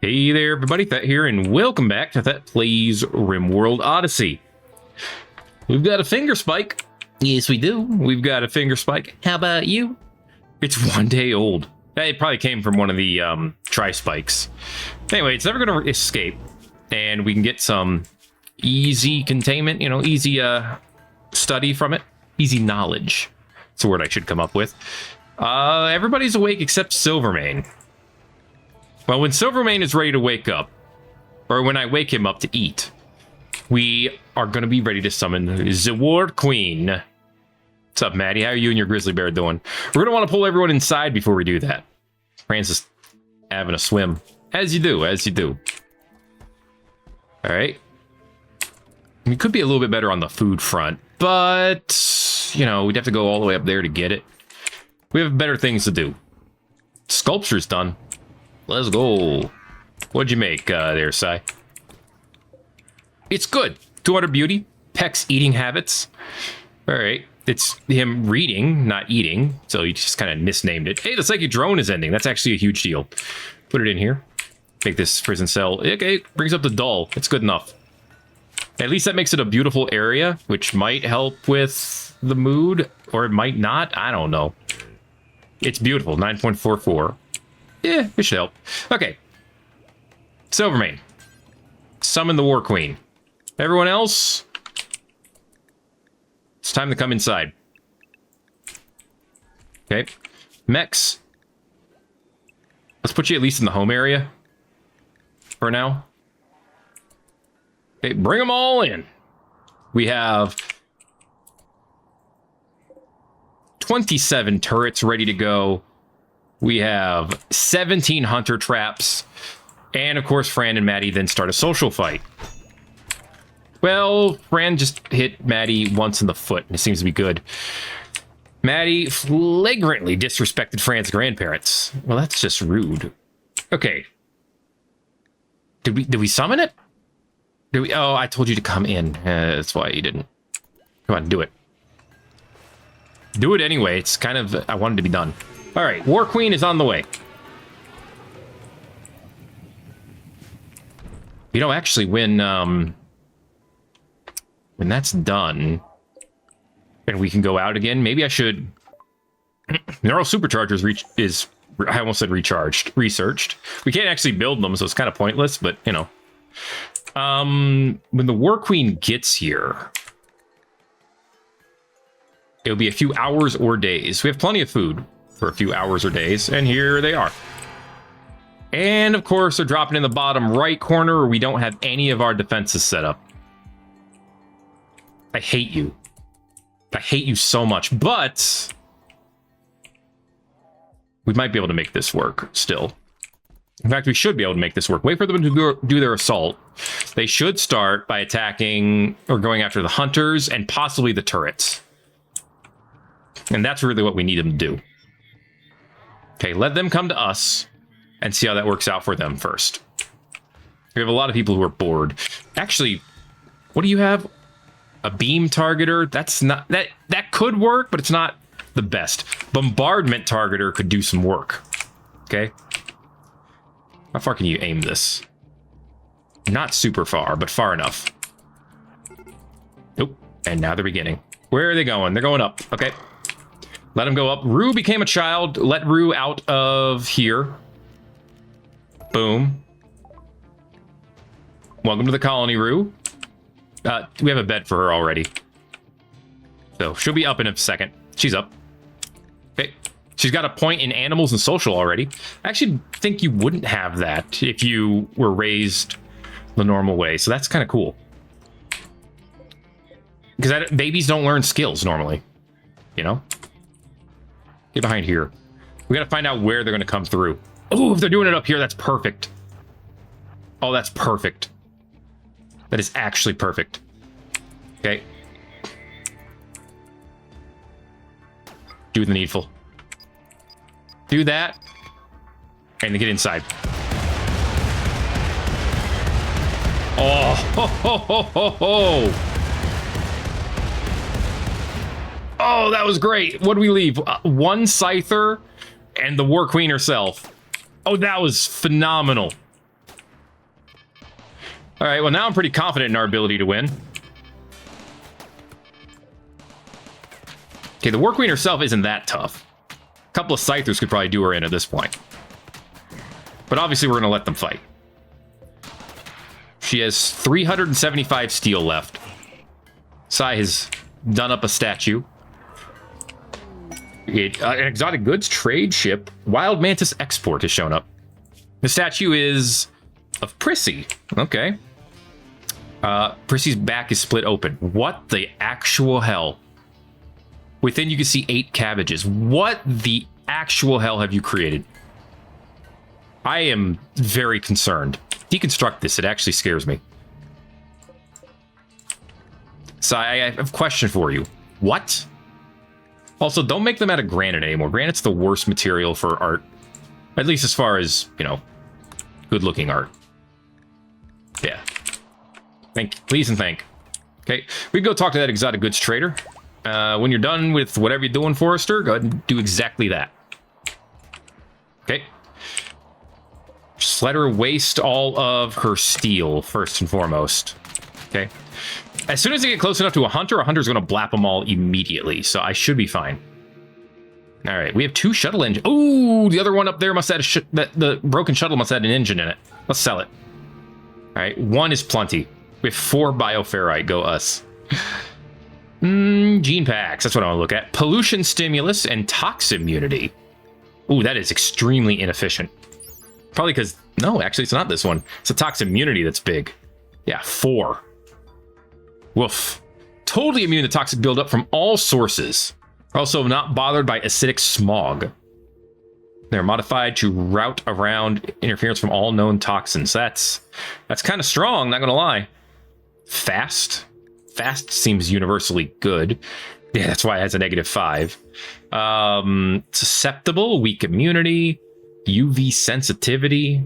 Hey there, everybody, Thet here, and welcome back to Thet Plays Rimworld Odyssey. We've got a finger spike. Yes, we do. We've got a finger spike. How about you? It's 1 day old. It probably came from one of the tri-spikes. Anyway, it's never going to escape, and we can get some easy containment, easy study from it. Easy knowledge. It's a word I should come up with. Everybody's awake except Silvermane. Well, when Silvermane is ready to wake up, or when I wake him up to eat, we are going to be ready to summon the War Queen. What's up, Maddie? How are you and your grizzly bear doing? We're going to want to pull everyone inside before we do that. Francis having a swim. As you do, as you do. All right. We could be a little bit better on the food front, but, we'd have to go all the way up there to get it. We have better things to do. Sculpture's done. Let's go. What'd you make there, Sai? It's good. 200 beauty. Peck's eating habits. All right. It's him reading, not eating. So he just kind of misnamed it. Hey, the psychic drone is ending. That's actually a huge deal. Put it in here. Make this prison cell. Okay, brings up the dull. It's good enough. At least that makes it a beautiful area, which might help with the mood, or it might not. I don't know. It's beautiful. 9.44. Yeah, it should help. Okay. Silvermane. Summon the War Queen. Everyone else, it's time to come inside. Okay. Mechs. Let's put you at least in the home area for now. Okay, bring them all in. We have 27 turrets ready to go. We have 17 hunter traps. And, of course, Fran and Maddie then start a social fight. Well, Fran just hit Maddie once in the foot, and it seems to be good. Maddie flagrantly disrespected Fran's grandparents. Well, that's just rude. Okay. Did we summon it? Oh, I told you to come in. That's why you didn't. Come on, do it. Do it anyway. It's kind of... I wanted to be done. All right, War Queen is on the way. Actually, when that's done, and we can go out again, maybe I should... Neural Superchargers is... I almost said recharged. Researched. We can't actually build them, so it's kind of pointless, but, when the War Queen gets here, it'll be a few hours or days. We have plenty of food for a few hours or days, and here they are. And of course, they're dropping in the bottom right corner where we don't have any of our defenses set up. I hate you. I hate you so much, but we might be able to make this work still. In fact, we should be able to make this work. Wait for them to do their assault. They should start by attacking or going after the hunters and possibly the turrets. And that's really what we need them to do. Okay, let them come to us and see how that works out for them first. We have a lot of people who are bored. Actually, what do you have? A beam targeter? That's not... That could work, but it's not the best. Bombardment targeter could do some work. Okay? How far can you aim this? Not super far, but far enough. Nope. And now they're beginning. Where are they going? They're going up. Okay. Let him go up. Rue became a child. Let Rue out of here. Boom. Welcome to the colony, Rue. We have a bed for her already. So she'll be up in a second. She's up. Okay. She's got a point in animals and social already. I actually think you wouldn't have that if you were raised the normal way. So that's kind of cool. Because babies don't learn skills normally. Get behind here. We got to find out where they're going to come through. Oh, if they're doing it up here, that's perfect. Oh, that's perfect. That is actually perfect. Okay. Do the needful. Do that. And then get inside. Oh, ho, ho, ho, ho, ho. Oh, that was great. What do we leave? One Scyther and the War Queen herself. Oh, that was phenomenal. All right, well, now I'm pretty confident in our ability to win. Okay, the War Queen herself isn't that tough. A couple of Scythers could probably do her in at this point. But obviously, we're going to let them fight. She has 375 steel left. Sai has done up a statue. An exotic goods trade ship, Wild Mantis Export, has shown up. The statue is of Prissy. Okay. Prissy's back is split open. What the actual hell? Within, you can see 8 cabbages. What the actual hell have you created? I am very concerned. Deconstruct this. It actually scares me. So I have a question for you. What? Also, don't make them out of granite anymore. Granite's the worst material for art. At least as far as, you know, good-looking art. Yeah. Please and thank. Okay, we can go talk to that exotic goods trader. When you're done with whatever you're doing, Forrester, go ahead and do exactly that. Okay. Just let her waste all of her steel, first and foremost. Okay. As soon as they get close enough to a hunter's going to blap them all immediately, so I should be fine. All right, we have 2 shuttle engines. Oh, the other one up there must have the broken shuttle must have an engine in it. Let's sell it. All right, 1 is plenty. We have 4 bioferrite. Go us. Gene packs. That's what I want to look at. Pollution stimulus and tox immunity. Ooh, that is extremely inefficient. Probably because... No, actually, it's not this one. It's a tox immunity that's big. Yeah, 4. Woof. Totally immune to toxic buildup from all sources. Also not bothered by acidic smog. They're modified to route around interference from all known toxins. That's kind of strong, not gonna lie. Fast. Fast seems universally good. Yeah, that's why it has a -5. Susceptible, weak immunity, UV sensitivity.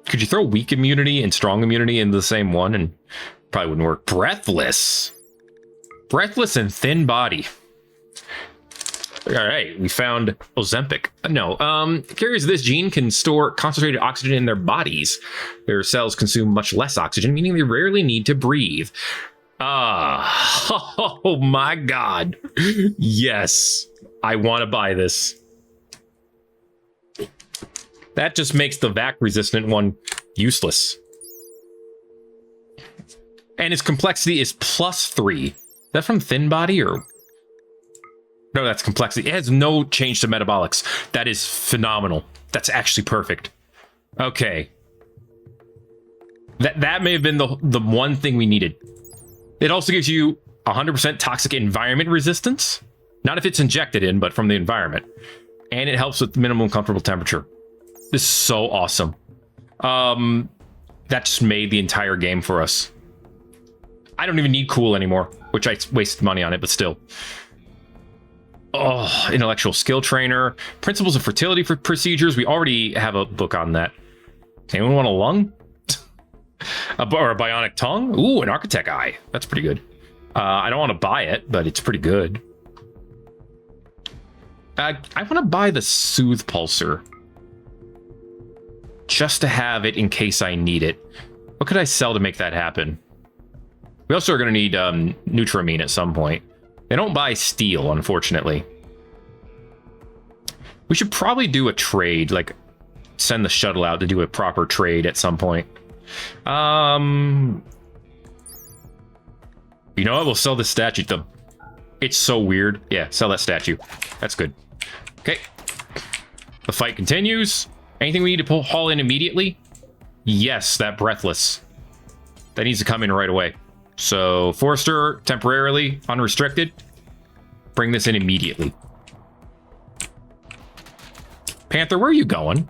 Could you throw weak immunity and strong immunity into the same one? And probably wouldn't work. Breathless. Breathless and thin body. All right, we found Ozempic. No, carriers of this gene can store concentrated oxygen in their bodies. Their cells consume much less oxygen, meaning they rarely need to breathe. Oh my God. Yes, I want to buy this. That just makes the vac-resistant one useless. And its complexity is +3. Is that from thin body or... No, that's complexity. It has no change to metabolics. That is phenomenal. That's actually perfect. Okay. That may have been the one thing we needed. It also gives you 100% toxic environment resistance. Not if it's injected in, but from the environment. And it helps with minimum comfortable temperature. This is so awesome. That just made the entire game for us. I don't even need cool anymore, which I wasted money on it, but still. Oh, intellectual skill trainer. Principles of fertility for procedures. We already have a book on that. Anyone want a lung? Or a bionic tongue? Ooh, an architect eye. That's pretty good. I don't want to buy it, but it's pretty good. I want to buy the Soothe Pulsar. Just to have it in case I need it. What could I sell to make that happen? We also are going to need Nutramine at some point. They don't buy steel, unfortunately. We should probably do a trade, like send the shuttle out to do a proper trade at some point. You know what? We'll sell this statue. It's so weird. Yeah, sell that statue. That's good. Okay. The fight continues. Anything we need to haul in immediately? Yes, that Breathless. That needs to come in right away. So, Forrester, temporarily, unrestricted. Bring this in immediately. Panther, where are you going?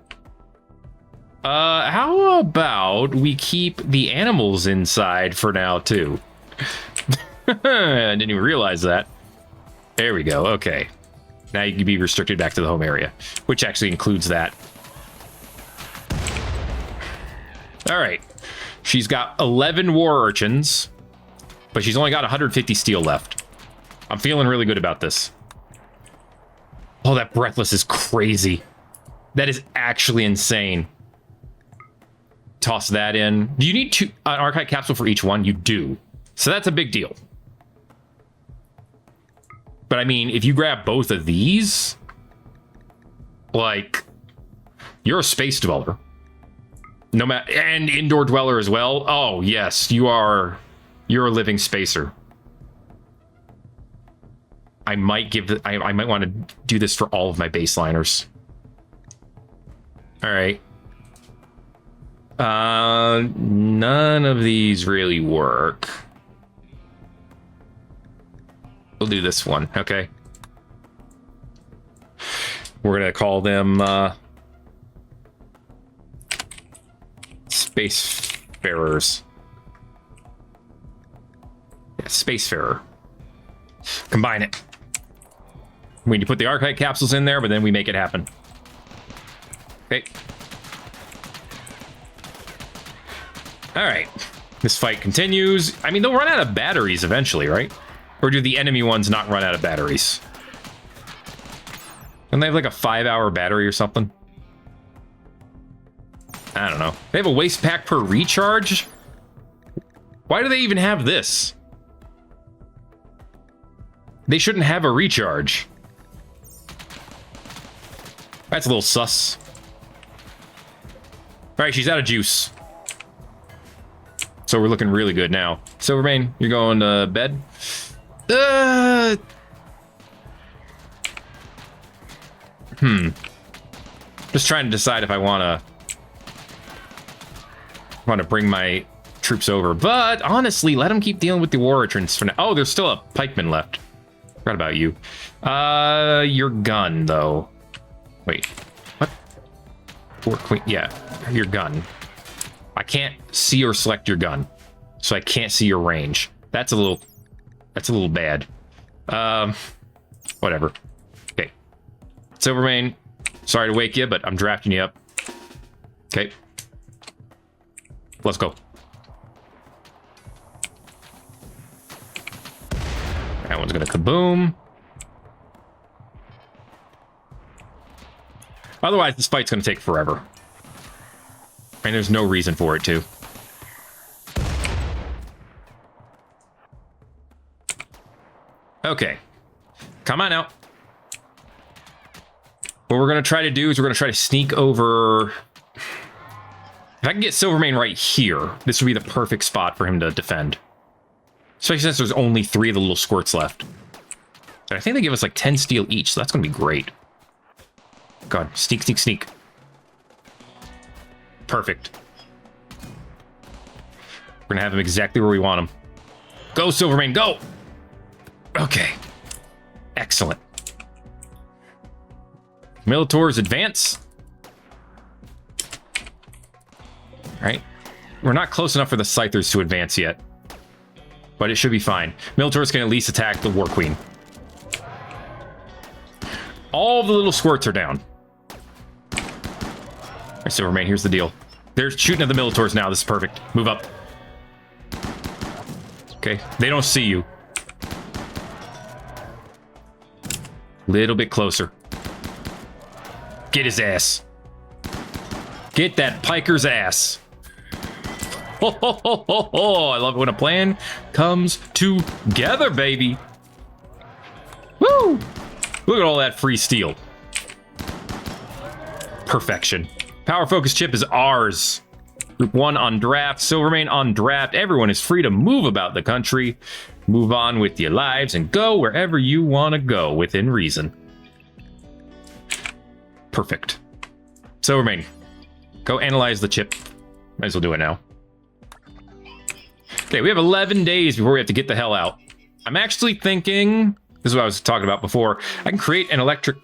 How about we keep the animals inside for now, too? I didn't even realize that. There we go, okay. Now you can be restricted back to the home area, which actually includes that. All right. She's got 11 war urchins, but she's only got 150 steel left. I'm feeling really good about this. Oh, that Breathless is crazy. That is actually insane. Toss that in. Do you need an archive capsule for each one? You do. So that's a big deal. But I mean, if you grab both of these, like, you're a space dweller. No matter, and indoor dweller as well. Oh yes, you're a living spacer. I might I might want to do this for all of my baseliners. All right. None of these really work. We'll do this one, okay? We're gonna call them Spacefarers. Yeah, Spacefarer. Combine it. We need to put the archive capsules in there, but then we make it happen. Okay. All right. This fight continues. I mean, they'll run out of batteries eventually, right? Or do the enemy ones not run out of batteries? And they have like a 5-hour battery or something? I don't know. They have a waste pack per recharge? Why do they even have this? They shouldn't have a recharge. That's a little sus. All right, she's out of juice. So we're looking really good now. Silvermane, you're going to bed? Just trying to decide if I want to bring my troops over. But honestly, let them keep dealing with the war entrance for now. Oh, there's still a pikeman left. Forgot about you. Your gun, though. Wait, what? War Queen, yeah, your gun. I can't see or select your gun, so I can't see your range. That's a little bad. Whatever. Okay. Silvermane, sorry to wake you, but I'm drafting you up. Okay. Let's go. That one's gonna kaboom. Otherwise, this fight's gonna take forever. And there's no reason for it to. Okay. Come on out. What we're going to try to do is we're going to try to sneak over. If I can get Silvermane right here, this would be the perfect spot for him to defend. Especially since there's only 3 of the little squirts left. And I think they give us like 10 steel each, so that's going to be great. God, sneak, sneak, sneak. Perfect. We're going to have him exactly where we want him. Go, Silvermane, go! Okay. Excellent. Militaurs advance. All right. We're not close enough for the Scythers to advance yet. But it should be fine. Militaurs can at least attack the War Queen. All of the little squirts are down. All right, Silvermane, here's the deal. They're shooting at the Militaurs now. This is perfect. Move up. Okay. They don't see you. Little bit closer. Get his ass. Get that piker's ass. Ho, ho, ho, ho, ho. I love it when a plan comes together, baby. Woo! Look at all that free steel. Perfection. Power focus chip is ours. Group 1 on draft. Silvermane on draft. Everyone is free to move about the country. Move on with your lives and go wherever you want to go within reason. Perfect. Silvermane, go analyze the chip. Might as well do it now. Okay, we have 11 days before we have to get the hell out. I'm actually thinking, this is what I was talking about before, I can create an electric...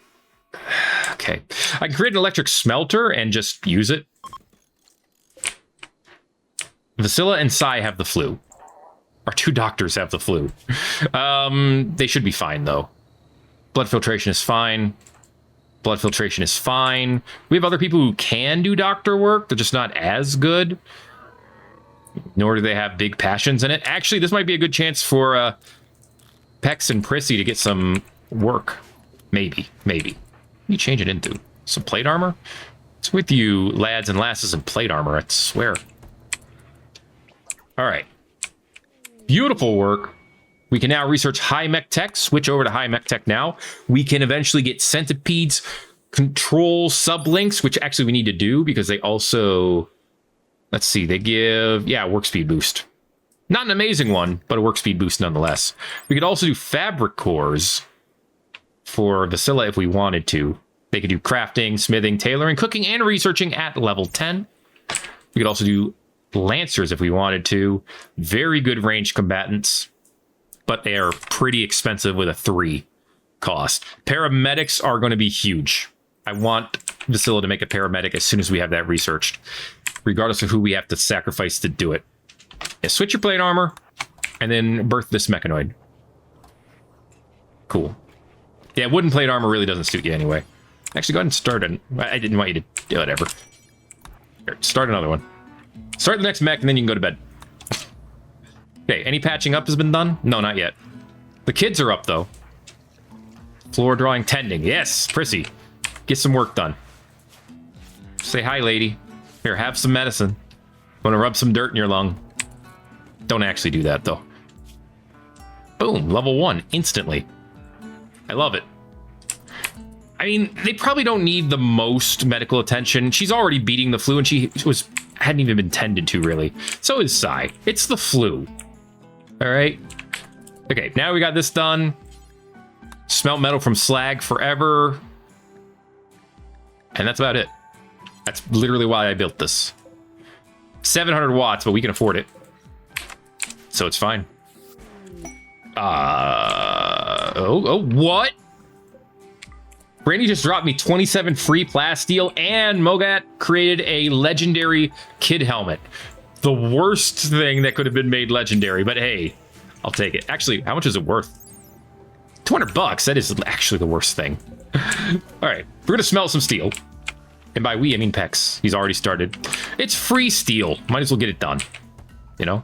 Okay. I can create an electric smelter and just use it. Vasilla and Sai have the flu. Our 2 doctors have the flu. They should be fine, though. Blood filtration is fine. Blood filtration is fine. We have other people who can do doctor work. They're just not as good. Nor do they have big passions in it. Actually, this might be a good chance for Pex and Prissy to get some work. Maybe. What do you change it into? Some plate armor? What's with you lads and lasses in plate armor, I swear. All right. Beautiful work. We can now research high mech tech. Switch over to high mech tech now. We can eventually get centipedes, control sublinks, which actually we need to do because they also... Let's see, they give... Yeah, work speed boost. Not an amazing one, but a work speed boost nonetheless. We could also do fabric cores for Vasilla if we wanted to. They could do crafting, smithing, tailoring, cooking, and researching at level 10. We could also do lancers if we wanted to. Very good ranged combatants, but they are pretty expensive with a 3 cost. Paramedics are going to be huge. I want Vasilla to make a paramedic as soon as we have that researched, regardless of who we have to sacrifice to do it. Yeah, switch your plate armor, and then birth this mechanoid. Cool. Yeah, wooden plate armor really doesn't suit you anyway. Actually, go ahead and start it. I didn't want you to do whatever. Here, start another one. Start the next mech, and then you can go to bed. Okay, any patching up has been done? No, not yet. The kids are up, though. Floor drawing, tending. Yes, Prissy. Get some work done. Say hi, lady. Here, have some medicine. Want to rub some dirt in your lung. Don't actually do that, though. Boom, level 1, instantly. I love it. I mean, they probably don't need the most medical attention. She's already beating the flu, and she hadn't even been tended to, really. So is Sai. It's the flu. All right. Okay, now we got this done. Smelt metal from slag forever. And that's about it. That's literally why I built this. 700 watts, but we can afford it. So it's fine. What? Brandy just dropped me 27 free plasteel, and Mogat created a legendary kid helmet. The worst thing that could have been made legendary, but hey, I'll take it. Actually, how much is it worth? 200 bucks. That is actually the worst thing. All right, we're gonna smelt some steel. And by we, I mean Pex. He's already started. It's free steel. Might as well get it done. You know?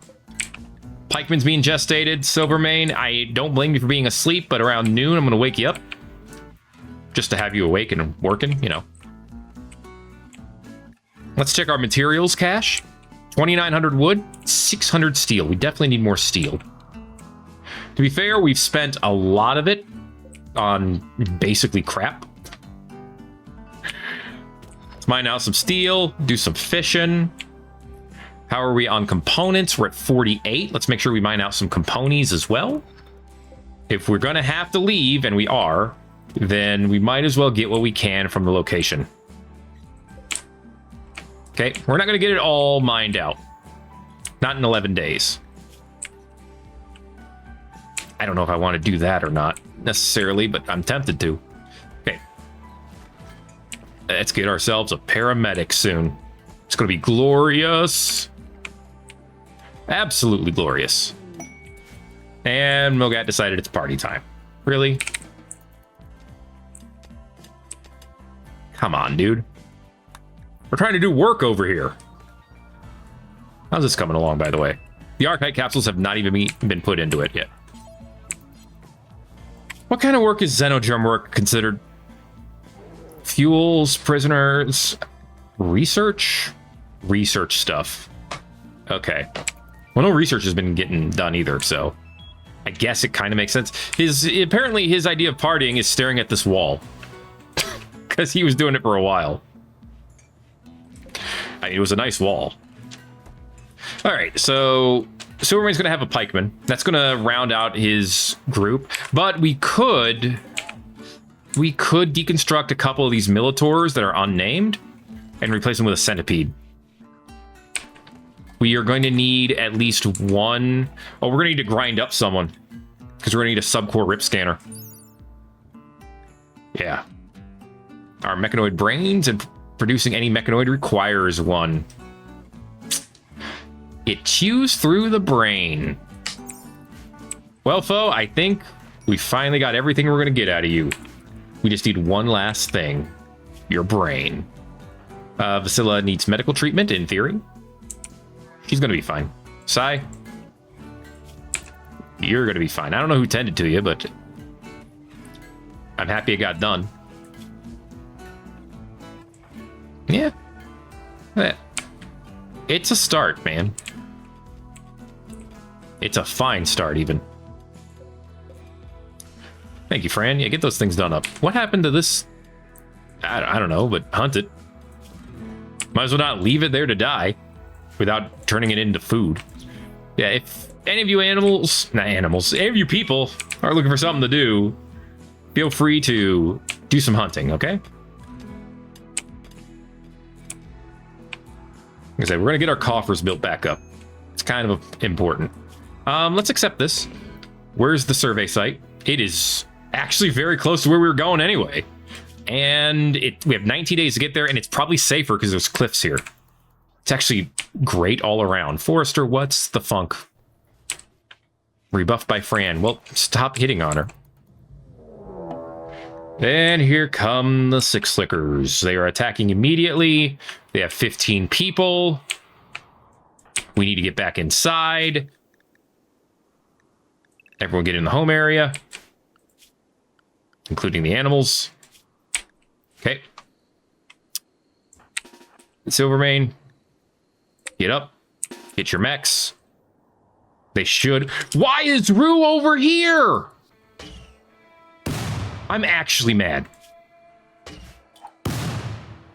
Pikeman's being gestated. Silvermane, I don't blame you for being asleep, but around noon, I'm going to wake you up. Just to have you awake and working, you know. Let's check our materials cache. 2,900 wood, 600 steel. We definitely need more steel. To be fair, we've spent a lot of it on basically crap. Let's mine out some steel, do some fishing. How are we on components? We're at 48. Let's make sure we mine out some components as well. If we're going to have to leave, and we are, then we might as well get what we can from the location. Okay, we're not going to get it all mined out. Not in 11 days. I don't know if I want to do that or not necessarily, but I'm tempted to. Okay. Let's get ourselves a paramedic soon. It's going to be glorious. Absolutely glorious. And Mogat decided it's party time. Really? Come on, dude. We're trying to do work over here. How's this coming along, by the way? The Archite capsules have not even been put into it yet. What kind of work is Xenodrome work considered? Fuels, prisoners, research? Research stuff. Okay. Well, no research has been getting done either, so I guess it kind of makes sense. Apparently his idea of partying is staring at this wall. Because he was doing it for a while. I mean, it was a nice wall. All right, so Silvermane's going to have a pikeman. That's going to round out his group. But we could deconstruct a couple of these Militors that are unnamed and replace them with a centipede. We are going to need at least one. Oh, we're going to need to grind up someone because we're going to need a subcore rip scanner. Yeah. Our mechanoid brains, and producing any mechanoid requires one. It chews through the brain. Well, foe, I think we finally got everything we're going to get out of you. We just need one last thing. Your brain. Vasilla needs medical treatment, in theory. She's going to be fine. Sai, you're going to be fine. I don't know who tended to you, but I'm happy it got done. Yeah. It's a start, man. It's a fine start, even. Thank you, Fran. Yeah, get those things done up. What happened to this? I don't know, but hunt it. Might as well not leave it there to die without turning it into food. Yeah, if any of you any of you people are looking for something to do, feel free to do some hunting, okay? Like I said, we're going to get our coffers built back up. It's kind of important. Let's accept this. Where's the survey site? It is actually very close to where we were going anyway. And we have 90 days to get there, and it's probably safer because there's cliffs here. It's actually great all around. Forrester, what's the funk? Rebuffed by Fran. Well, stop hitting on her. And here come the Six Slickers. They are attacking immediately. They have 15 people. We need to get back inside. Everyone get in the home area, including the animals. Okay. Silvermane, get up. Get your mechs. They should. Why is Rue over here? I'm actually mad.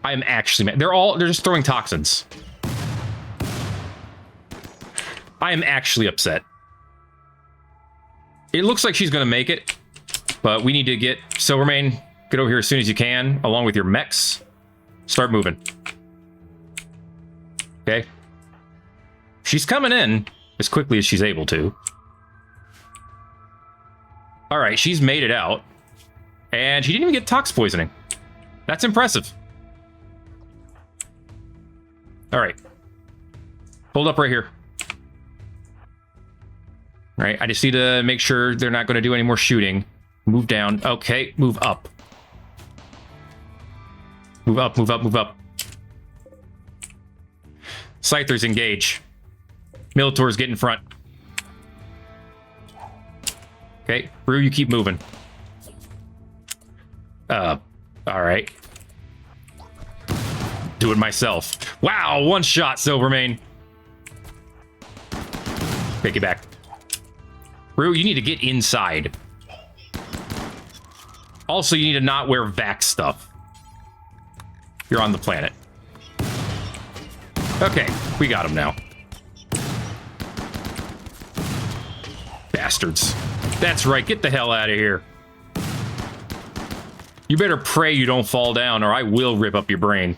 I'm actually mad. They're just throwing toxins. I am actually upset. It looks like she's going to make it, but we need to get Silvermane, get over here as soon as you can, along with your mechs. Start moving. Okay. She's coming in as quickly as she's able to. All right, she's made it out. And she didn't even get tox poisoning. That's impressive. All right. Hold up right here. All right, I just need to make sure they're not going to do any more shooting. Move down. Okay, move up. Move up, move up, move up. Scythers, engage. Militors, get in front. Okay, Rue, you keep moving. All right. Do it myself. Wow, one shot, Silvermane. Take it back. Rue, you need to get inside. Also, you need to not wear vac stuff. You're on the planet. Okay, we got him now. Bastards. That's right, get the hell out of here. You better pray you don't fall down, or I will rip up your brain.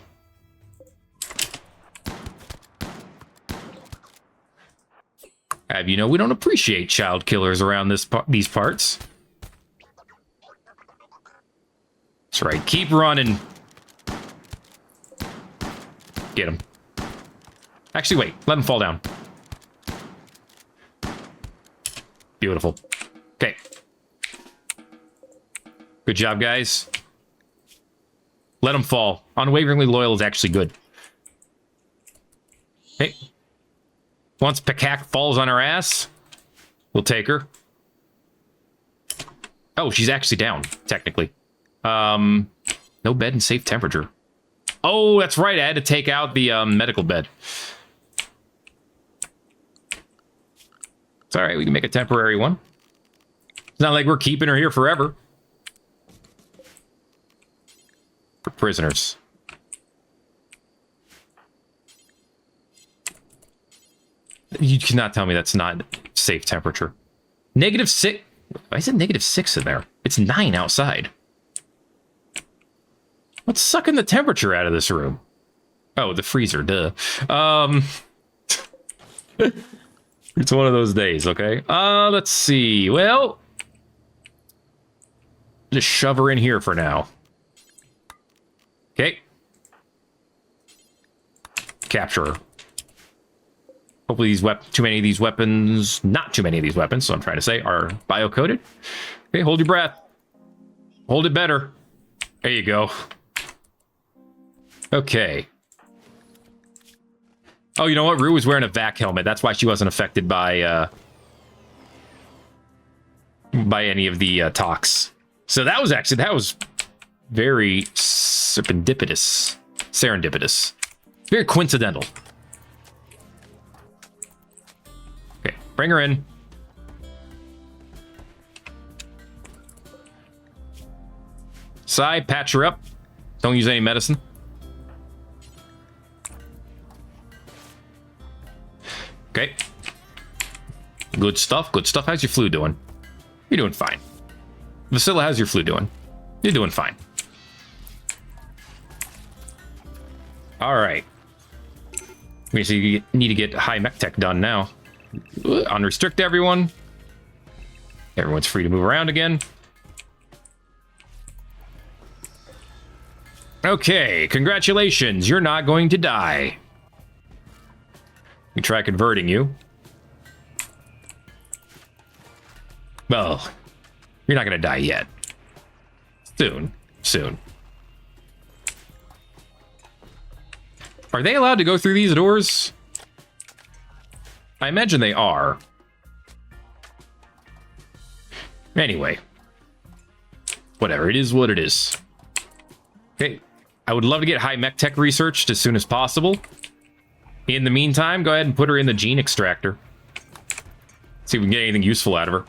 Have you know we don't appreciate child killers around these parts. That's right, keep running. Get him. Actually, wait, let him fall down. Beautiful. Okay. Good job, guys. Let him fall. Unwaveringly loyal is actually good. Hey. Once Pakak falls on her ass, we'll take her. Oh, she's actually down, technically. No bed in safe temperature. Oh, that's right. I had to take out the medical bed. It's all right. We can make a temporary one. It's not like we're keeping her here forever. For prisoners. You cannot tell me that's not safe temperature. -6. Why is it -6 in there? It's 9 outside. What's sucking the temperature out of this room? Oh, the freezer, duh. It's one of those days, okay? Let's see. Well, just shove her in here for now. Okay. Capture her. Hopefully too many of these weapons, not too many of these weapons, so I'm trying to say, are bio-coded. Okay, hold your breath. Hold it better. There you go. Okay. Oh, you know what? Rue was wearing a vac helmet. That's why she wasn't affected by any of the tox. So that was very serendipitous. serendipitous. Very coincidental. Okay, bring her in. Side, patch her up. Don't use any medicine. Okay. Good stuff, good stuff. How's your flu doing? You're doing fine. Vasilla, how's your flu doing? You're doing fine. All right. We need to get high mech tech done now. Unrestrict everyone. Everyone's free to move around again. Okay, congratulations. You're not going to die. We try converting you. Well, you're not going to die yet. Soon. Soon. Are they allowed to go through these doors? I imagine they are. Anyway. Whatever, it is what it is. Okay, I would love to get high mech tech researched as soon as possible. In the meantime, go ahead and put her in the gene extractor. See if we can get anything useful out of her.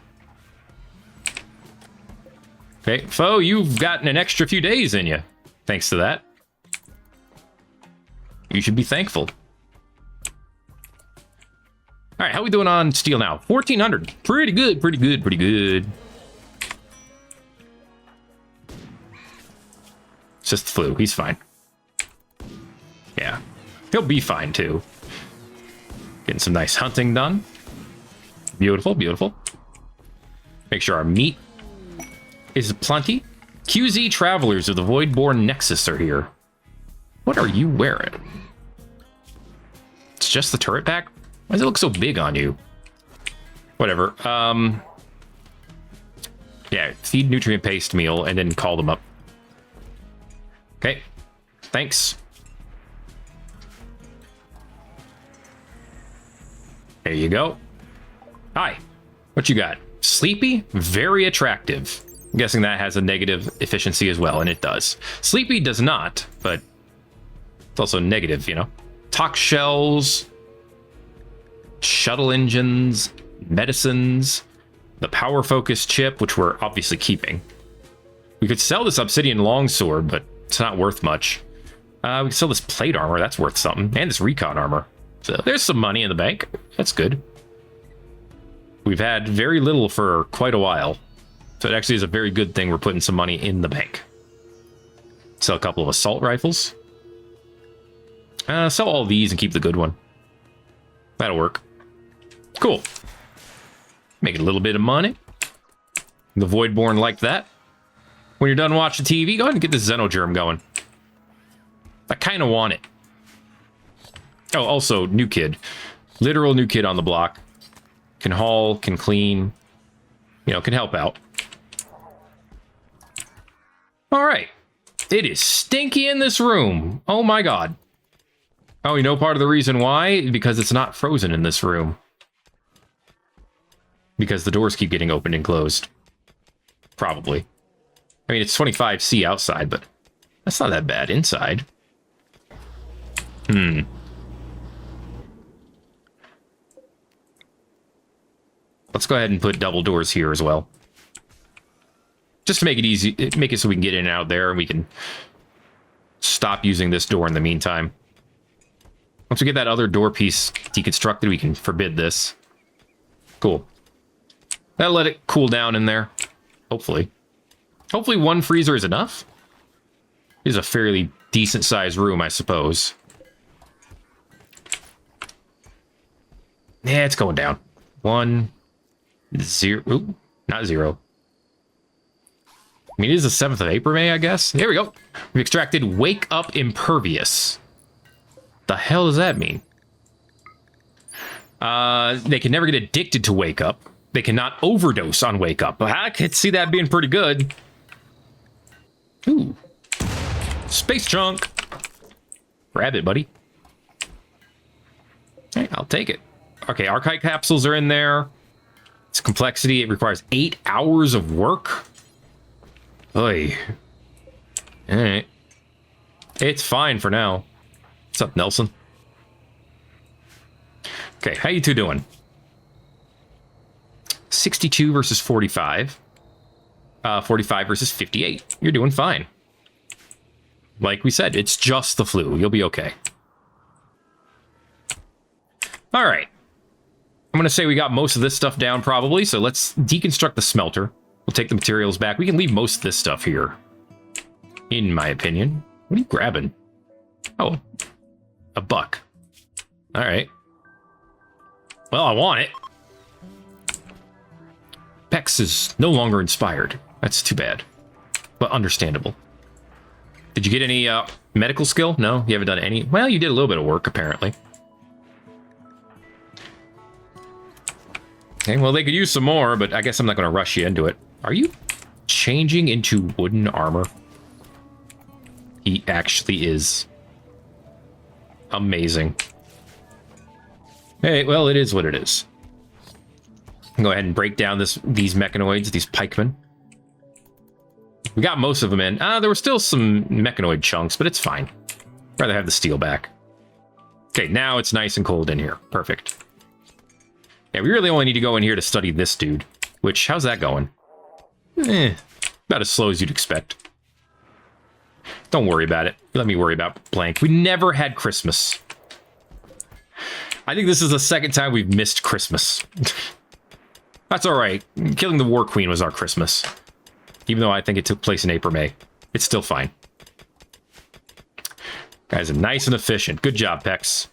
Okay, Foe, you've gotten an extra few days in you. Thanks to that. You should be thankful. All right, how are we doing on steel now? 1,400. Pretty good, pretty good, pretty good. It's just the flu. He's fine. Yeah. He'll be fine, too. Getting some nice hunting done. Beautiful, beautiful. Make sure our meat is plenty. QZ Travelers of the Voidborn Nexus are here. What are you wearing? It's just the turret pack? Why does it look so big on you? Whatever. Yeah, feed nutrient paste meal and then call them up. Okay. Thanks. There you go. Hi. What you got? Sleepy? Very attractive. I'm guessing that has a negative efficiency as well, and it does. Sleepy does not, but it's also negative, you know? Talk shells, shuttle engines, medicines, the power focus chip, which we're obviously keeping. We could sell this obsidian longsword, but it's not worth much. We can sell this plate armor, that's worth something, and this recon armor. So there's some money in the bank. That's good. We've had very little for quite a while. So it actually is a very good thing we're putting some money in the bank. Sell a couple of assault rifles. Sell all these and keep the good one. That'll work. Cool. Make a little bit of money. The Voidborn like that. When you're done watching TV, go ahead and get this Xenogerm going. I kind of want it. Oh, also, new kid. Literal new kid on the block. Can haul, can clean. You know, can help out. All right. It is stinky in this room. Oh my god. Oh, you know part of the reason why? Because it's not frozen in this room. Because the doors keep getting opened and closed. Probably. I mean, it's 25°C outside, but that's not that bad inside. Let's go ahead and put double doors here as well. Just to make it easy, make it so we can get in and out there, and we can stop using this door in the meantime. Once we get that other door piece deconstructed, we can forbid this. Cool. That'll let it cool down in there. Hopefully. Hopefully one freezer is enough. It is a fairly decent sized room, I suppose. Yeah, it's going down. 1, 0. Ooh, not 0. I mean, it is the 7th of April, I guess. Here we go. We've extracted Wake Up Impervious. The hell does that mean? They can never get addicted to Wake Up. They cannot overdose on Wake Up. I could see that being pretty good. Ooh. Space chunk. Grab it, buddy. Hey, I'll take it. Okay, archive capsules are in there. It's complexity. It requires 8 hours of work. Oy. Alright. It's fine for now. What's up, Nelson? Okay, how you two doing? 62 versus 45. 45 versus 58. You're doing fine. Like we said, it's just the flu. You'll be okay. All right. I'm going to say we got most of this stuff down probably, so let's deconstruct the smelter. We'll take the materials back. We can leave most of this stuff here, in my opinion. What are you grabbing? Oh, a buck. All right. Well, I want it. Pex is no longer inspired. That's too bad, but understandable. Did you get any medical skill? No, you haven't done any. Well, you did a little bit of work, apparently. Okay, well, they could use some more, but I guess I'm not going to rush you into it. Are you changing into wooden armor? He actually is. Amazing. Hey, well, it is what it is. Go ahead and break down these mechanoids, these pikemen. We got most of them in. There were still some mechanoid chunks, but it's fine. Rather have the steel back. Okay, now it's nice and cold in here. Perfect. Yeah, we really only need to go in here to study this dude. Which, how's that going? About as slow as you'd expect. Don't worry about it. Let me worry about blank. We never had Christmas. I think this is the second time we've missed Christmas. That's all right. Killing the War Queen was our Christmas. Even though I think it took place in April, May. It's still fine. Guys are nice and efficient. Good job, Pex.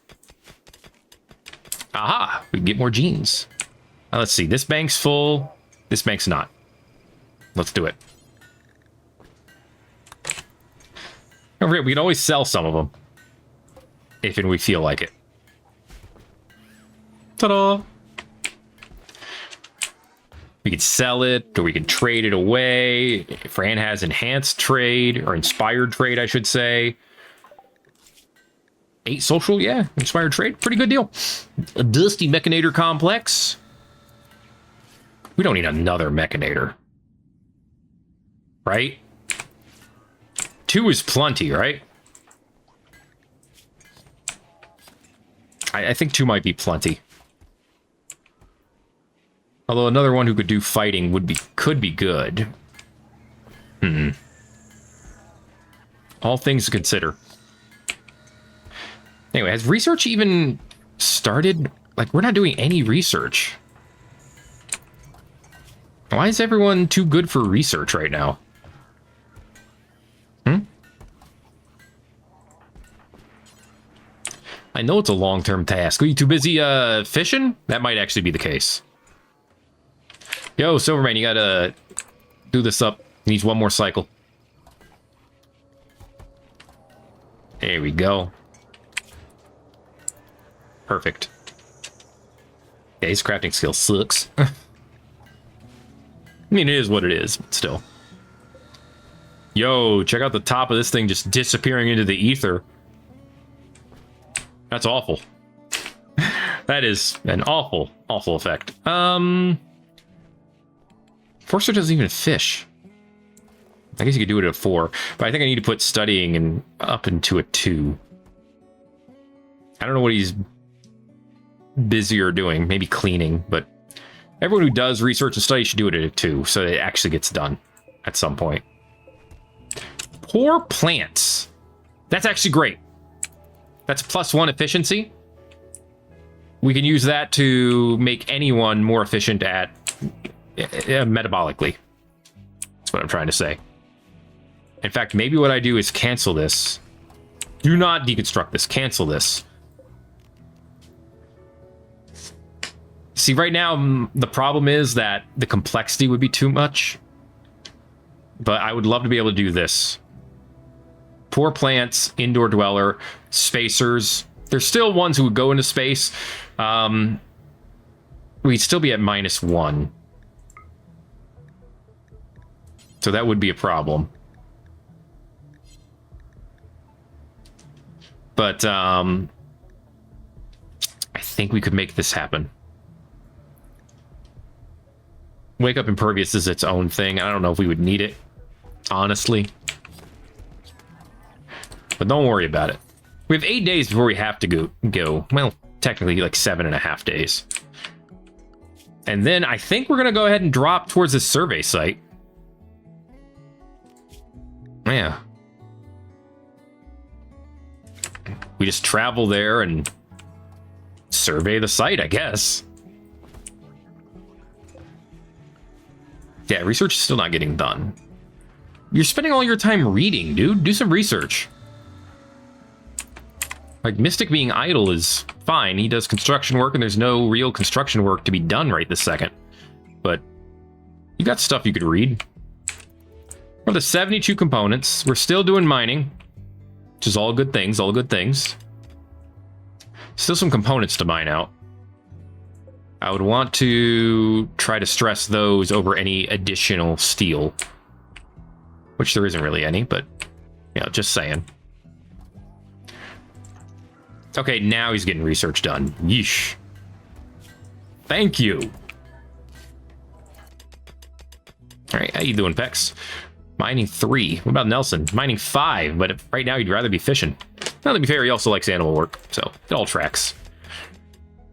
Aha! We can get more genes. Now, let's see. This bank's full. This bank's not. Let's do it. Don't forget, we can always sell some of them. If and we feel like it. Ta-da! We could sell it, or we could trade it away. Fran has enhanced trade, or inspired trade, I should say. 8 social, yeah. Inspired trade, pretty good deal. A dusty mechanator complex. We don't need another mechanator. Right? 2 is plenty, right? I think 2 might be plenty. Although another one who could do fighting could be good. All things to consider. Anyway, has research even started? Like, we're not doing any research. Why is everyone too good for research right now? I know it's a long-term task. Are you too busy fishing? That might actually be the case. Yo, Silverman, you gotta do this up. Needs one more cycle. There we go. Perfect. Yeah, his crafting skill sucks. I mean, it is what it is, but still. Yo, check out the top of this thing just disappearing into the ether. That's awful. That is an awful, awful effect. Forcer doesn't even fish. I guess you could do it at 4, but I think I need to put studying and up into a 2. I don't know what he's busier doing, maybe cleaning, but everyone who does research and study should do it at a 2, so it actually gets done at some point. Poor plants. That's actually great. That's +1 efficiency. We can use that to make anyone more efficient at metabolically. That's what I'm trying to say. In fact, maybe what I do is cancel this. Do not deconstruct this. Cancel this. See, right now, the problem is that the complexity would be too much. But I would love to be able to do this. Poor plants, indoor dweller, spacers. There's still ones who would go into space. We'd still be at -1. So that would be a problem. But I think we could make this happen. Wake Up Impervious is its own thing. I don't know if we would need it, honestly. But don't worry about it. We have 8 days before we have to go. Well, technically like 7.5 days. And then I think we're going to go ahead and drop towards the survey site. Yeah. We just travel there and survey the site, I guess. Yeah, research is still not getting done. You're spending all your time reading, dude. Do some research. Like, Mystic being idle is fine. He does construction work, and there's no real construction work to be done right this second. But you got stuff you could read. We're the 72 components. We're still doing mining, which is all good things, all good things. Still some components to mine out. I would want to try to stress those over any additional steel. Which there isn't really any, but, you know, just saying. Okay, now he's getting research done. Yeesh. Thank you. All right, how you doing, Pex? Mining 3. What about Nelson? Mining 5, but right now he'd rather be fishing. Now, to be fair, he also likes animal work, so it all tracks.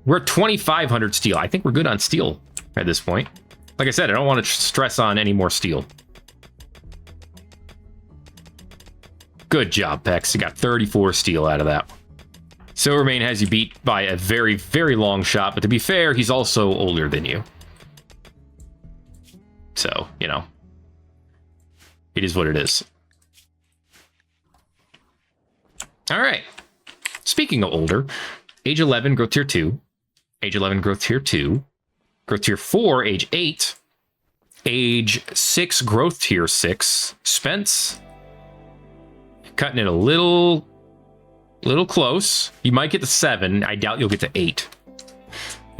We're at 2,500 steel. I think we're good on steel at this point. Like I said, I don't want to stress on any more steel. Good job, Pex. You got 34 steel out of that. Silvermane has you beat by a very, very long shot, but to be fair, he's also older than you. So, you know, it is what it is. All right. Speaking of older, age 11, growth tier 2. Age 11, growth tier 2. Growth tier 4, age 8. Age 6, growth tier 6. Spence. Cutting it a little close. You might get to 7. I doubt you'll get to 8.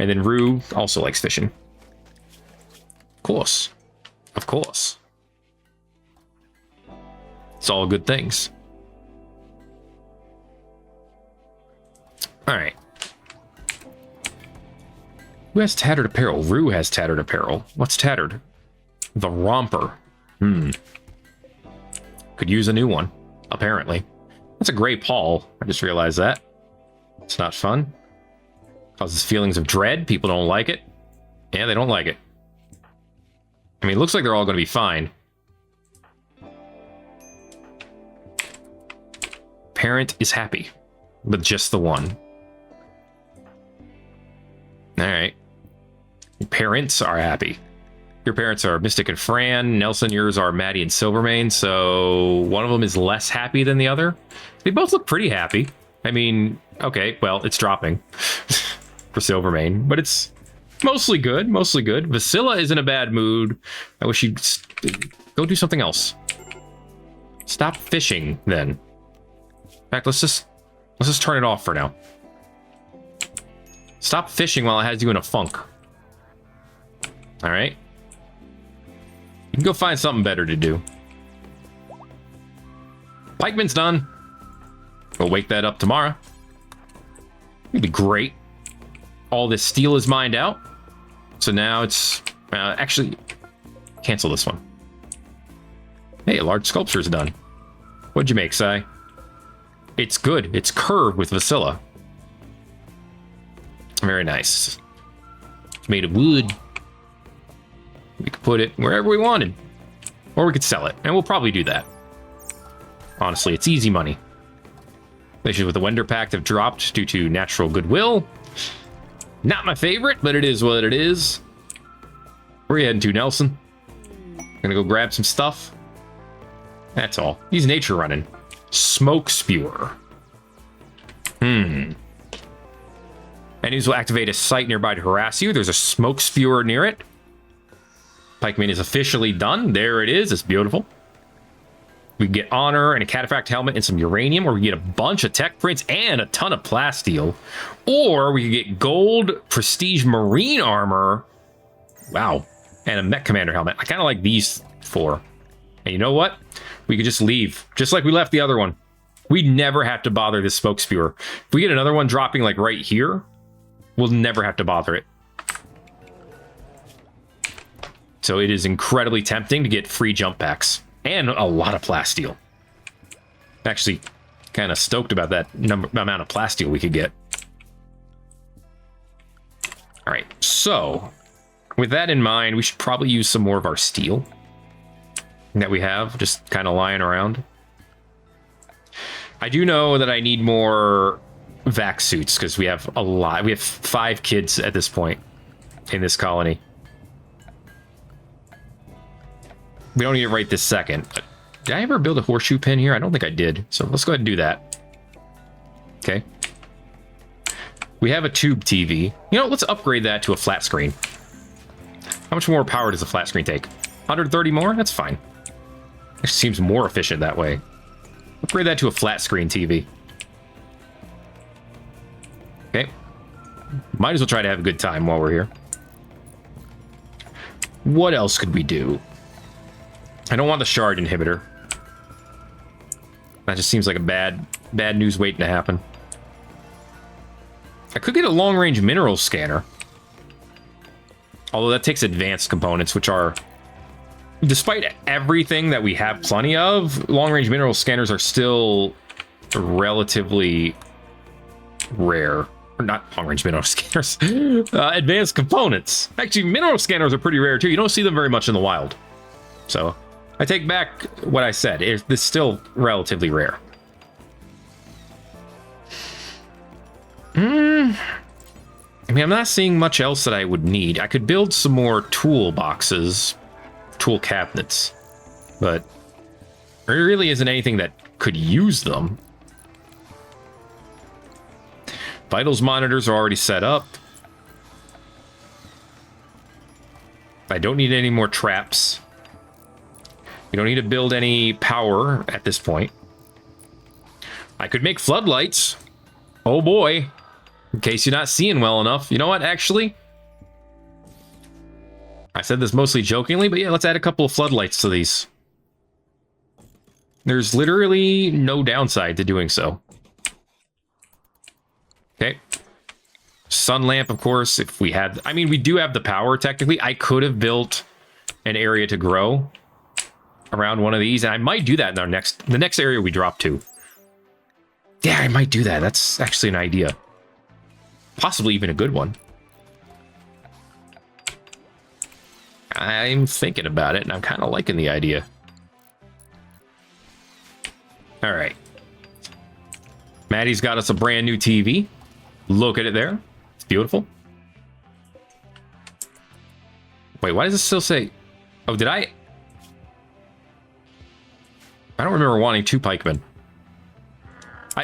And then Rue also likes fishing. Of course. Of course. It's all good things. All right. Who has tattered apparel? Rue has tattered apparel. What's tattered? The romper. Could use a new one, apparently. That's a gray pall. I just realized that. It's not fun. Causes feelings of dread. People don't like it. Yeah, they don't like it. I mean, it looks like they're all going to be fine. Parent is happy with just the one. All right. Your parents are happy. Your parents are Mystic and Fran. Nelson, yours are Maddie and Silvermane. So one of them is less happy than the other. They both look pretty happy. I mean, okay, well, it's dropping for Silvermane, but it's mostly good, mostly good. Vasilla is in a bad mood. I wish you'd go do something else. Stop fishing, then. In fact, let's just turn it off for now. Stop fishing while it has you in a funk. All right. You can go find something better to do. Pikeman's done. We'll wake that up tomorrow. It'd be great. All this steel is mined out. So now it's... actually, cancel this one. Hey, a large sculpture is done. What'd you make, Sai? It's good. It's curved with Vasilla. Very nice. It's made of wood. We could put it wherever we wanted. Or we could sell it. And we'll probably do that. Honestly, it's easy money. Relations with the Wender Pact have dropped due to natural goodwill. Not my favorite, but it is what it is. Where are you heading to, Nelson? Gonna go grab some stuff? That's all. He's nature running. Smoke spewer. Enemies will activate a site nearby to harass you. There's a smoke spewer near it. Pikeman is officially done. There it is. It's beautiful. We can get honor and a cataphract helmet and some uranium, or we get a bunch of tech prints and a ton of plasteel. Or we can get gold prestige marine armor. Wow. And a mech commander helmet. I kind of like these 4. And you know what? We could just leave. Just like we left the other one. We never have to bother this smoke spewer. If we get another one dropping like right here, we'll never have to bother it. So it is incredibly tempting to get free jump packs. And a lot of plasteel. Actually, Kind of stoked about that amount of plasteel we could get. All right, so with that in mind, we should probably use some more of our steel that we have just kind of lying around. I do know that I need more vac suits because we have a lot. We have 5 kids at this point in this colony. We don't need it right this second. But did I ever build a horseshoe pin here? I don't think I did. So let's go ahead and do that. Okay. We have a tube TV. You know, let's upgrade that to a flat screen. How much more power does a flat screen take? 130 more? That's fine. It seems more efficient that way. Upgrade that to a flat screen TV. Okay. Might as well try to have a good time while we're here. What else could we do? I don't want the shard inhibitor. That just seems like a bad news waiting to happen. I could get a long-range mineral scanner. Although that takes advanced components, which are... Despite everything that we have plenty of, long-range mineral scanners are still relatively rare. Or not long-range mineral scanners. Advanced components. Actually, mineral scanners are pretty rare, too. You don't see them very much in the wild. So, I take back what I said. It's still relatively rare. I mean, I'm not seeing much else that I would need. I could build some more tool boxes, tool cabinets, but there really isn't anything that could use them. Vitals monitors are already set up. I don't need any more traps. We don't need to build any power at this point. I could make floodlights. Oh boy. In case you're not seeing well enough. You know what, actually? I said this mostly jokingly, but yeah, let's add a couple of floodlights to these. There's literally no downside to doing so. Okay. Sun lamp, of course, if we had... I mean, we do have the power, technically. I could have built an area to grow around one of these, and I might do that in our the next area we drop to. Yeah, I might do that. That's actually an idea. Possibly even a good one. I'm thinking about it, and I'm kind of liking the idea. All right. Maddie's got us a brand new TV. Look at it there. It's beautiful. Wait, why does it still say... Oh, did I don't remember wanting 2 pikemen.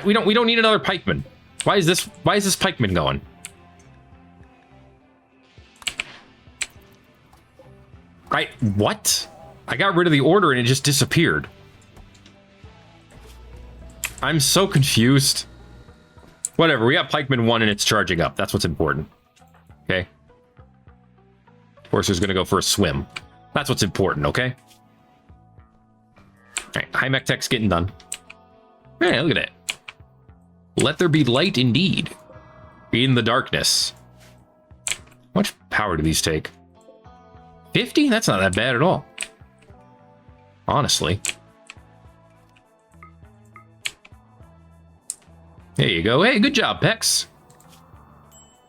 We don't need another pikeman. Why is this pikeman going? What? I got rid of the order and it just disappeared. I'm so confused. Whatever, we got pikeman 1 and it's charging up. That's what's important. Okay. Horser's gonna go for a swim. That's what's important, okay? Alright, high mech tech's getting done. Hey, look at it. Let there be light indeed. In the darkness. How much power do these take? 50? That's not that bad at all. Honestly. There you go. Hey, good job, Pex.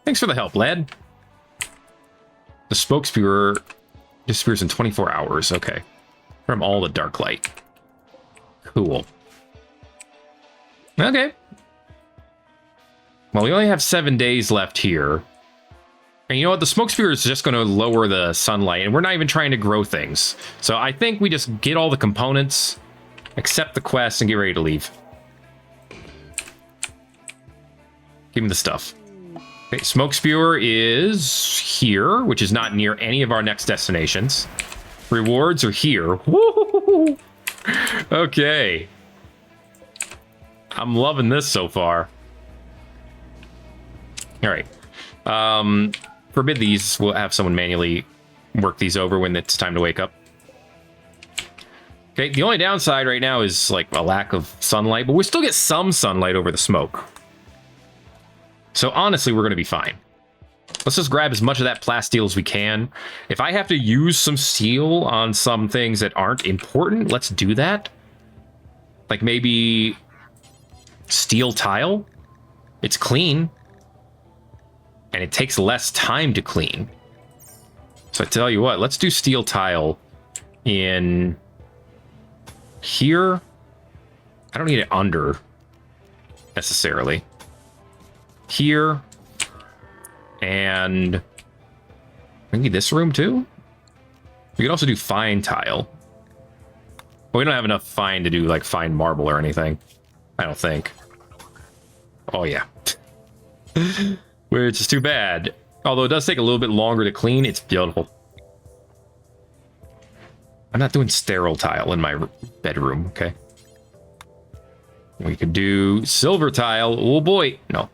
Thanks for the help, lad. The smoke spewer disappears in 24 hours. Okay. From all the dark light. Cool. Okay. Well, we only have 7 days left here. And you know what? The smoke spewer is just going to lower the sunlight, and we're not even trying to grow things. So I think we just get all the components, accept the quest, and get ready to leave. Give me the stuff. Okay, smoke spewer is here, which is not near any of our next destinations. Rewards are here. Woo-hoo-hoo-hoo. Okay. I'm loving this so far. All right. Forbid these. We'll have someone manually work these over when it's time to wake up. Okay, the only downside right now is like a lack of sunlight, but we still get some sunlight over the smoke. So honestly, we're going to be fine. Let's just grab as much of that plasteel as we can. If I have to use some steel on some things that aren't important, let's do that. Like maybe Steel tile? It's clean. And it takes less time to clean. So I tell you what, let's do steel tile in here. I don't need it under necessarily. Here. And maybe this room too? We could also do fine tile. But we don't have enough fine to do like fine marble or anything. I don't think. Oh yeah. Which is too bad. Although it does take a little bit longer to clean, it's beautiful. I'm not doing sterile tile in my bedroom, okay? We could do silver tile. Oh boy, no.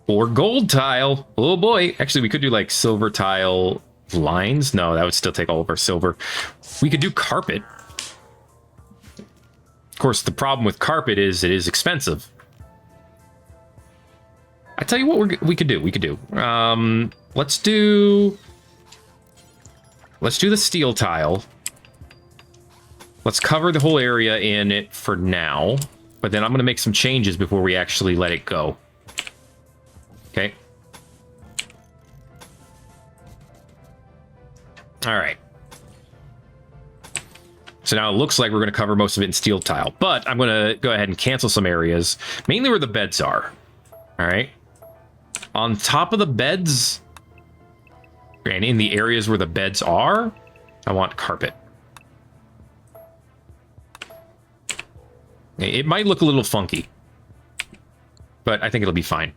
Or gold tile. Oh boy. Actually, we could do like silver tile lines. No, that would still take all of our silver. We could do carpet. Of course, the problem with carpet is it is expensive. I tell you what we could do. Let's do the steel tile. Let's cover the whole area in it for now. But then I'm going to make some changes before we actually let it go. Okay. All right. So now it looks like we're going to cover most of it in steel tile. But I'm going to go ahead and cancel some areas. Mainly where the beds are. All right. On top of the beds, and in the areas where the beds are, I want carpet. It might look a little funky, but I think it'll be fine.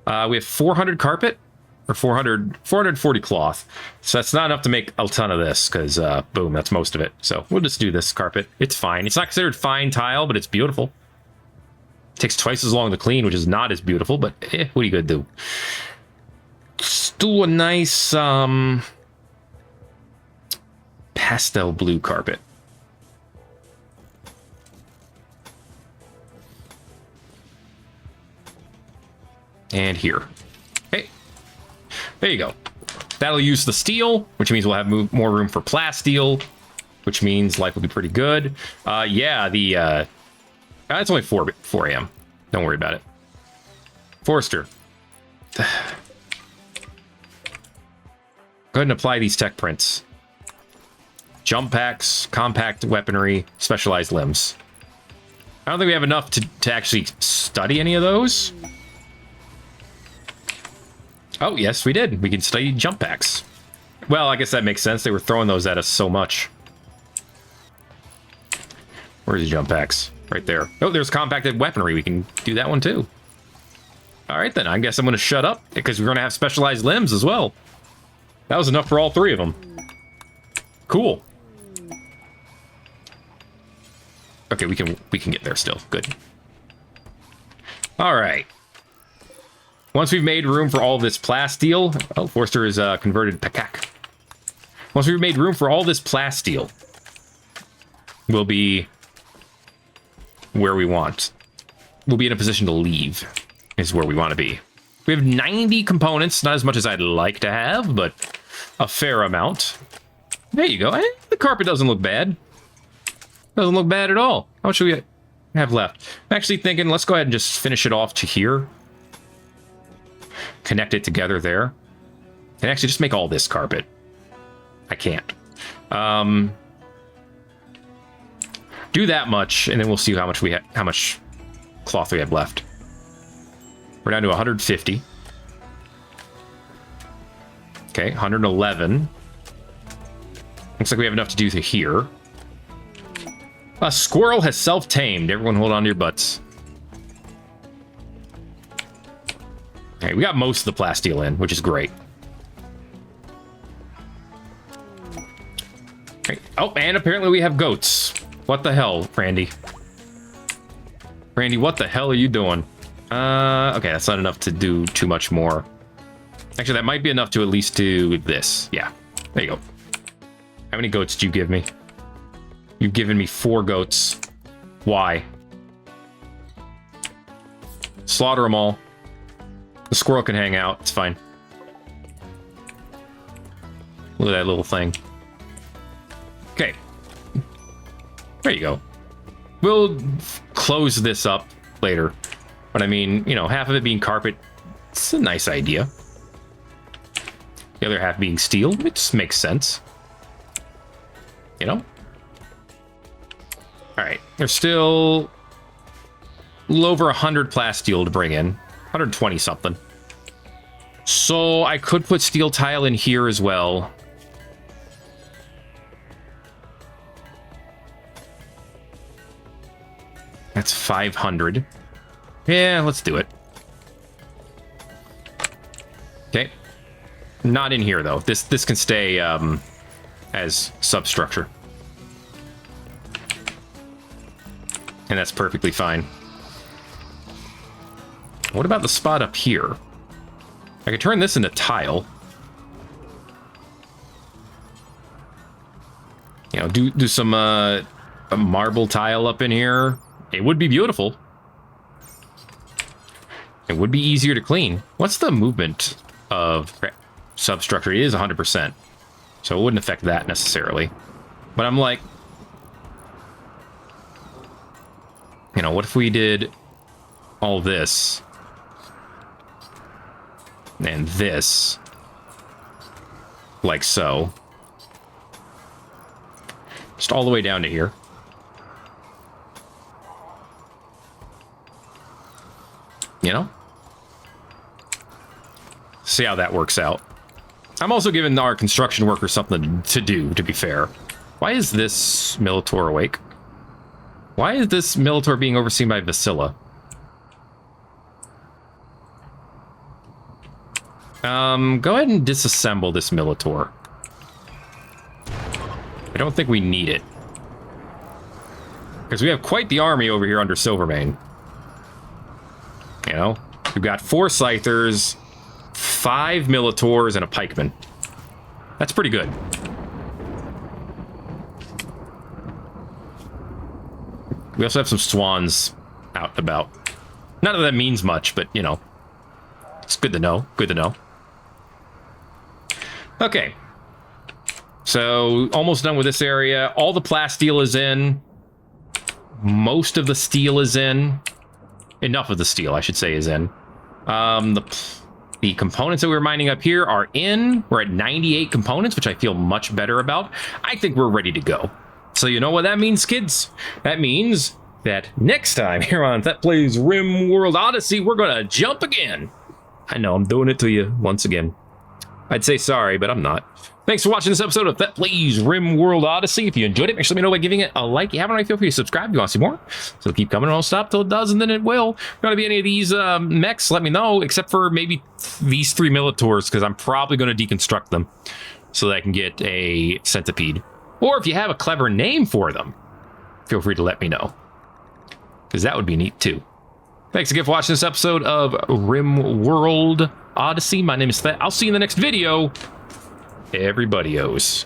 We have 400 carpet, or 440 cloth. So that's not enough to make a ton of this, because, boom, that's most of it. So we'll just do this carpet. It's fine. It's not considered fine tile, but it's beautiful. It takes twice as long to clean, which is not as beautiful, but what are you going to do? Let's do a nice pastel blue carpet. And here. Okay. There you go. That'll use the steel, which means we'll have more room for plasteel, which means life will be pretty good. Yeah, it's only 4 a.m. Don't worry about it. Forrester. Go ahead and apply these tech prints. Jump packs, compact weaponry, specialized limbs. I don't think we have enough to actually study any of those. Oh, yes, we did. We can study jump packs. Well, I guess that makes sense. They were throwing those at us so much. Where's the jump packs? Right there. Oh, there's compacted weaponry. We can do that one too. All right, then. I guess I'm going to shut up because we're going to have specialized limbs as well. That was enough for all 3 of them. Cool. Okay, we can get there still. Good. All right. Once we've made room for all this plasteel... Oh, Forster is converted Pakak. Once we've made room for all this plasteel, we'll be where we want. We'll be in a position to leave, is where we want to be. We have 90 components, not as much as I'd like to have, but a fair amount. There you go. The carpet doesn't look bad. Doesn't look bad at all. How much do we have left? I'm actually thinking, let's go ahead and just finish it off to here. Connect it together there. And actually just make all this carpet. I can't. Do that much, and then we'll see how much cloth we have left. We're down to 150. Okay, 111. Looks like we have enough to do to here. A squirrel has self-tamed. Everyone hold on to your butts. Okay, we got most of the plasteel in, which is great. Okay. Oh, and apparently we have goats. What the hell, Randy? Randy, what the hell are you doing? Okay, that's not enough to do too much more. Actually, that might be enough to at least do this. Yeah, there you go. How many goats did you give me? You've given me 4 goats. Why? Slaughter them all. The squirrel can hang out. It's fine. Look at that little thing. Okay. There you go. We'll close this up later. But I mean, you know, half of it being carpet, it's a nice idea. The other half being steel, it just makes sense. You know? Alright, there's still a little over 100 plasteel to bring in. 120 something. So I could put steel tile in here as well. That's 500. Yeah, let's do it. Okay. Not in here, though. This can stay as substructure. And that's perfectly fine. What about the spot up here? I could turn this into tile. You know, do some a marble tile up in here. It would be beautiful. It would be easier to clean. What's the movement of substructure? It is 100%. So it wouldn't affect that necessarily. But I'm like, you know, what if we did all this and this like so, just all the way down to here. You know? See how that works out. I'm also giving our construction workers something to do, to be fair. Why is this Militor awake? Why is this Militor being overseen by Vasilla? Go ahead and disassemble this Militor. I don't think we need it. Because we have quite the army over here under Silvermane. You know? We've got 4 Scythers, 5 Militors, and a Pikeman. That's pretty good. We also have some Swans out and about. Not that that means much, but, you know. It's good to know. Good to know. Okay. So, almost done with this area. All the plasteel is in. Most of the steel is in. Enough of the steel, I should say, is in. The components that we were mining up here are in. We're at 98 components, which I feel much better about. I think we're ready to go. So you know what that means, kids? That means that next time here on Thet Plays Rimworld Odyssey, we're going to jump again. I know, I'm doing it to you once again. I'd say sorry, but I'm not. Thanks for watching this episode of Thet Plays Rimworld Odyssey. If you enjoyed it, make sure to let me know by giving it a like. If you haven't already, feel free to subscribe if you want to see more. So keep coming, and I'll stop till it does, and then it will. If you want to be any of these mechs, let me know, except for maybe these 3 Militors, because I'm probably going to deconstruct them so that I can get a centipede. Or if you have a clever name for them, feel free to let me know, because that would be neat too. Thanks again for watching this episode of Rimworld Odyssey. My name is Thet. I'll see you in the next video. Everybody-os.